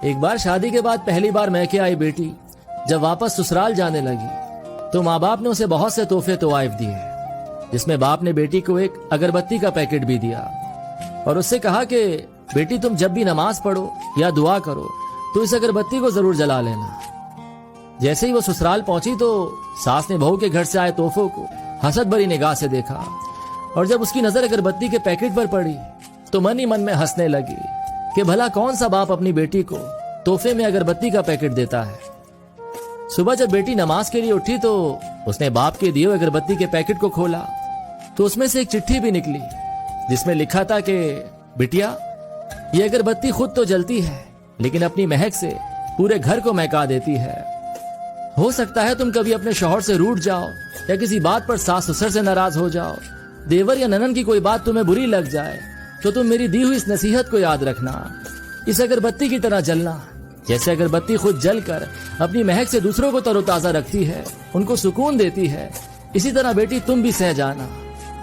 ایک بار شادی کے بعد پہلی بار میکے آئی بیٹی جب واپس سسرال جانے لگی تو ماں باپ نے اسے بہت سے تحفے طوائف دیے، جس میں باپ نے بیٹی کو ایک اگربتی کا پیکٹ بھی دیا اور اس سے کہا کہ بیٹی تم جب بھی نماز پڑھو یا دعا کرو تو اس اگربتی کو ضرور جلا لینا۔ جیسے ہی وہ سسرال پہنچی تو ساس نے بہو کے گھر سے آئے تحفوں کو حسد بھری نگاہ سے دیکھا، اور جب اس کی نظر اگربتی کے پیکٹ پر پڑی تو من ہی من میں ہنسنے لگی کہ بھلا کون سا باپ اپنی بیٹی کو تحفے میں اگربتی کا پیکٹ دیتا ہے۔ صبح جب بیٹی نماز کے لیے اٹھی تو اس نے باپ کے دیے اگربتی کے پیکٹ کو کھولا تو اس میں سے ایک چٹھی بھی نکلی جس میں لکھا تھا کہ بیٹیا، یہ اگربتی خود تو جلتی ہے لیکن اپنی مہک سے پورے گھر کو مہکا دیتی ہے۔ ہو سکتا ہے تم کبھی اپنے شوہر سے روٹھ جاؤ یا کسی بات پر ساس سسر سے ناراض ہو جاؤ، دیور یا ننن کی کوئی بات تمہیں بری لگ جائے تو تم میری دی ہوئی اس نصیحت کو یاد رکھنا، اس اگربتی کی طرح جلنا۔ جیسے اگربتی خود جل کر اپنی مہک سے دوسروں کو تر و تازہ رکھتی ہے، ان کو سکون دیتی ہے، اسی طرح بیٹی تم بھی سہ جانا،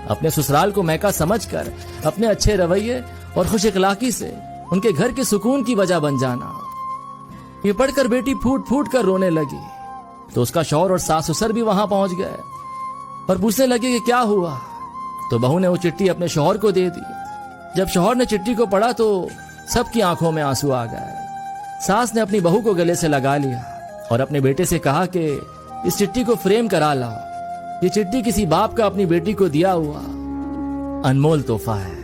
اپنے سسرال کو میکا سمجھ کر اپنے اچھے رویے اور خوش اخلاقی سے ان کے گھر کے سکون کی وجہ بن جانا۔ یہ پڑھ کر بیٹی پھوٹ پھوٹ کر رونے لگی تو اس کا شوہر اور ساس سسر بھی وہاں پہنچ گئے اور پوچھنے لگے کہ کیا ہوا، تو بہو نے وہ چٹھی اپنے شوہر کو دے دی۔ جب شوہر نے چٹھی کو پڑھا تو سب کی آنکھوں میں آنسو آ گئے۔ ساس نے اپنی بہو کو گلے سے لگا لیا اور اپنے بیٹے سے کہا کہ اس چٹھی کو فریم کرا لاؤ، یہ چٹھی کسی باپ کا اپنی بیٹی کو دیا ہوا انمول تحفہ ہے۔